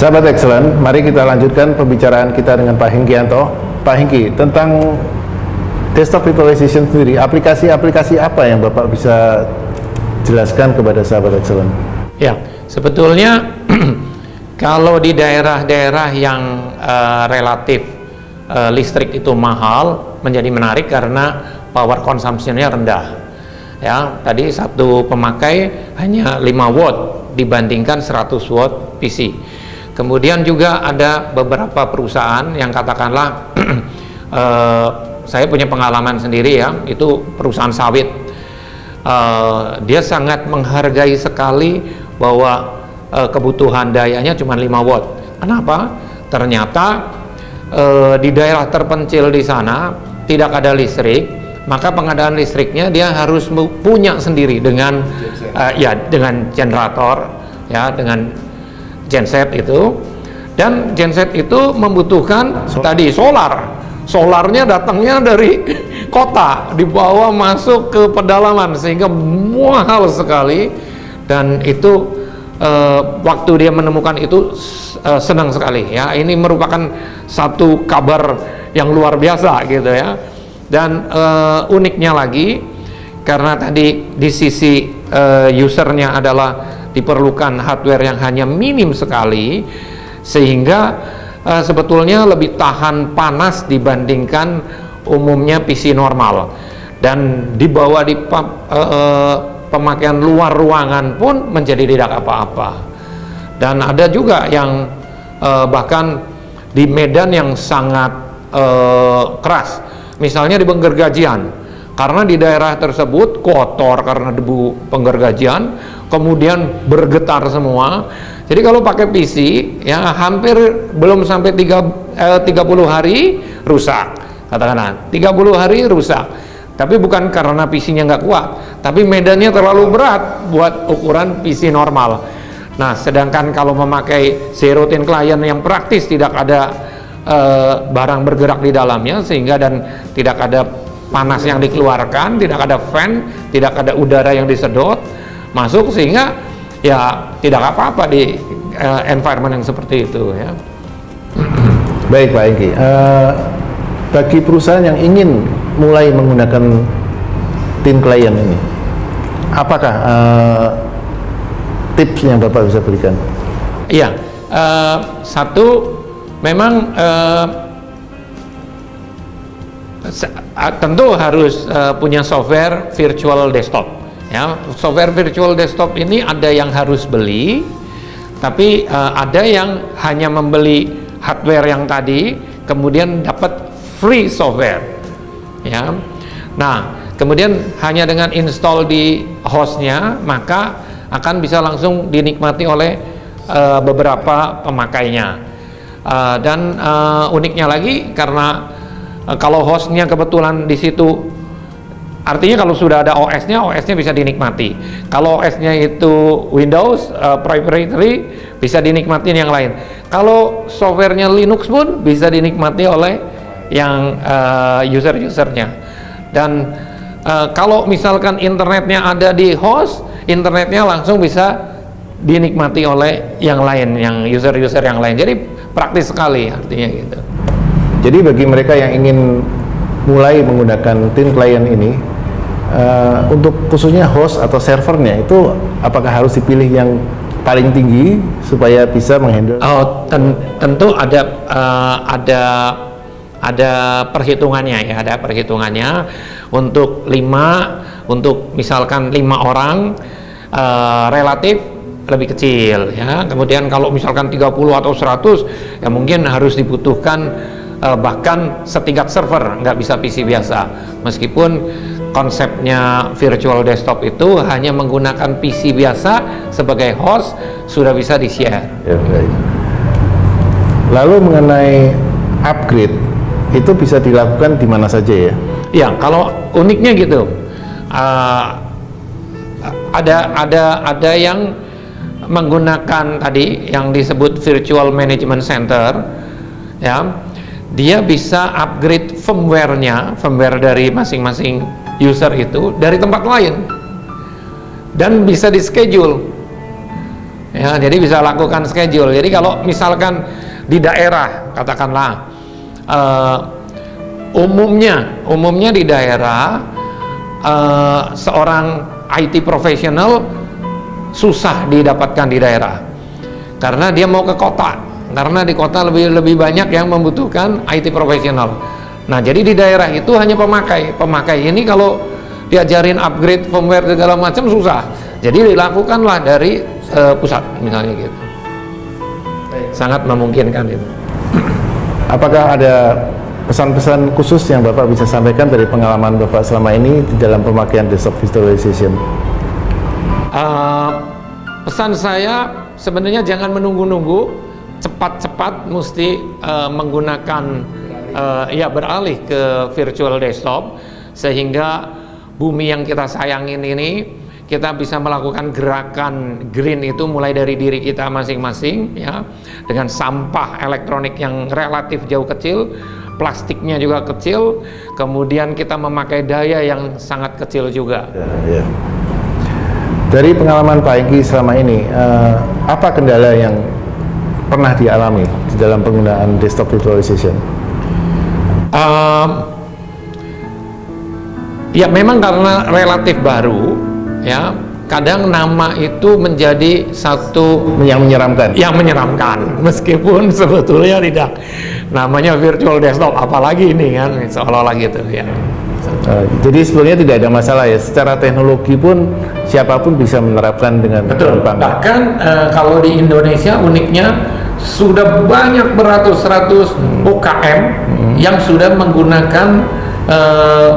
Sahabat Excellent, mari kita lanjutkan pembicaraan kita dengan Pak Hengkianto. Pak Hengki, tentang desktop virtualization sendiri, aplikasi-aplikasi apa yang Bapak bisa jelaskan kepada sahabat Excellent? Ya, sebetulnya kalau di daerah-daerah yang relatif listrik itu mahal, menjadi menarik karena power consumption-nya rendah. Ya, tadi satu pemakai hanya 5 watt dibandingkan 100 watt PC. Kemudian juga ada beberapa perusahaan yang katakanlah saya punya pengalaman sendiri ya, itu perusahaan sawit. Dia sangat menghargai sekali bahwa kebutuhan dayanya cuma 5 watt. Kenapa? Ternyata di daerah terpencil di sana tidak ada listrik, maka pengadaan listriknya dia harus punya sendiri dengan dengan generator, ya, dengan genset itu. Dan genset itu membutuhkan tadi solarnya datangnya dari kota, dibawa masuk ke pedalaman sehingga mahal sekali. Dan itu waktu dia menemukan itu senang sekali ya. Ini merupakan satu kabar yang luar biasa gitu ya. Dan uniknya lagi, karena tadi di sisi usernya adalah diperlukan hardware yang hanya minim sekali, sehingga sebetulnya lebih tahan panas dibandingkan umumnya PC normal. Dan dibawa di pemakaian luar ruangan pun menjadi tidak apa-apa. Dan ada juga yang bahkan di medan yang sangat keras, misalnya di penggergajian, karena di daerah tersebut kotor karena debu penggergajian, kemudian bergetar semua. Jadi kalau pakai PC ya hampir belum sampai 30 hari rusak, katakanlah 30 hari rusak. Tapi bukan karena PC-nya nggak kuat, tapi medannya terlalu berat buat ukuran PC normal. Nah, sedangkan kalau memakai zero tin client yang praktis, tidak ada barang bergerak di dalamnya, sehingga dan tidak ada panas yang dikeluarkan, tidak ada fan, tidak ada udara yang disedot masuk, sehingga ya tidak apa-apa di environment yang seperti itu ya. Baik Pak Hengki, bagi perusahaan yang ingin mulai menggunakan thin client ini, apakah tips yang Bapak bisa berikan? Iya, satu memang tentu harus punya software virtual desktop ya. Software virtual desktop ini ada yang harus beli, tapi ada yang hanya membeli hardware yang tadi kemudian dapat free software ya. Nah, kemudian hanya dengan install di hostnya maka akan bisa langsung dinikmati oleh beberapa pemakainya. Dan uniknya lagi, karena kalau hostnya kebetulan di situ, artinya kalau sudah ada OS-nya bisa dinikmati. Kalau OS-nya itu Windows proprietary, bisa dinikmatin yang lain. Kalau softwarenya Linux pun bisa dinikmati oleh yang user-usernya. Dan kalau misalkan internetnya ada di host, internetnya langsung bisa dinikmati oleh yang lain, yang user-user yang lain. Jadi praktis sekali artinya gitu. Jadi bagi mereka yang ingin mulai menggunakan thin client ini, untuk khususnya host atau servernya itu apakah harus dipilih yang paling tinggi supaya bisa menghandle? Oh, tentu ada perhitungannya ya, ada perhitungannya. Untuk misalkan 5 orang relatif lebih kecil ya. Kemudian kalau misalkan 30 atau 100 ya mungkin harus dibutuhkan bahkan setingkat server, nggak bisa PC biasa. Meskipun konsepnya virtual desktop itu hanya menggunakan PC biasa sebagai host, sudah bisa di-share. Ya, baik. Lalu mengenai upgrade itu bisa dilakukan di mana saja ya? Ya, kalau uniknya gitu, ada yang menggunakan tadi yang disebut virtual management center ya. Dia bisa upgrade firmware dari masing-masing user itu dari tempat lain dan bisa di schedule. Ya, jadi bisa lakukan schedule. Jadi kalau misalkan di daerah, katakanlah umumnya di daerah seorang IT profesional susah didapatkan di daerah karena dia mau ke kota, karena di kota lebih banyak yang membutuhkan IT profesional. Nah, jadi di daerah itu hanya pemakai ini kalau diajarin upgrade firmware segala macam susah, jadi dilakukanlah dari pusat misalnya gitu. Sangat memungkinkan itu. Apakah ada pesan-pesan khusus yang Bapak bisa sampaikan dari pengalaman Bapak selama ini di dalam pemakaian desktop visualization? Pesan saya sebenarnya jangan menunggu-nunggu, cepat-cepat mesti menggunakan beralih ke virtual desktop, sehingga bumi yang kita sayangin ini kita bisa melakukan gerakan green itu mulai dari diri kita masing-masing, ya, dengan sampah elektronik yang relatif jauh kecil, plastiknya juga kecil, kemudian kita memakai daya yang sangat kecil juga. Ya. Dari pengalaman Pak Hengki selama ini, apa kendala yang pernah dialami di dalam penggunaan desktop visualization? Ya memang karena relatif baru, ya, kadang nama itu menjadi satu Yang menyeramkan, meskipun sebetulnya tidak. Namanya virtual desktop, apalagi ini kan seolah-olah gitu ya. Jadi sebenarnya tidak ada masalah ya, secara teknologi pun siapapun bisa menerapkan dengan gampang. Bahkan kalau di Indonesia uniknya sudah banyak beratus-ratus UKM yang sudah menggunakan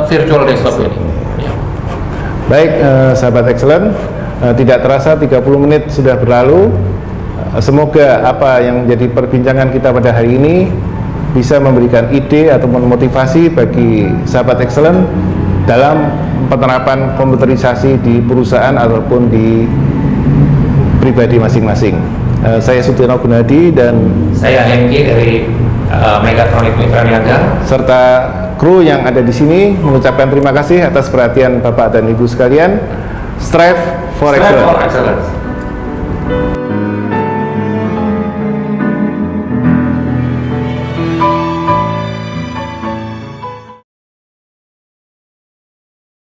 virtual desktop ini. Ya. Baik, sahabat excellent, tidak terasa 30 menit sudah berlalu. Semoga apa yang menjadi perbincangan kita pada hari ini bisa memberikan ide ataupun motivasi bagi sahabat excellent dalam penerapan komputerisasi di perusahaan ataupun di pribadi masing-masing. Saya Sutiono Gunadi dan Saya Hengki dari Megatronic Mitra Niaga, serta kru yang ada di sini mengucapkan terima kasih atas perhatian Bapak dan Ibu sekalian. Strive for excellence.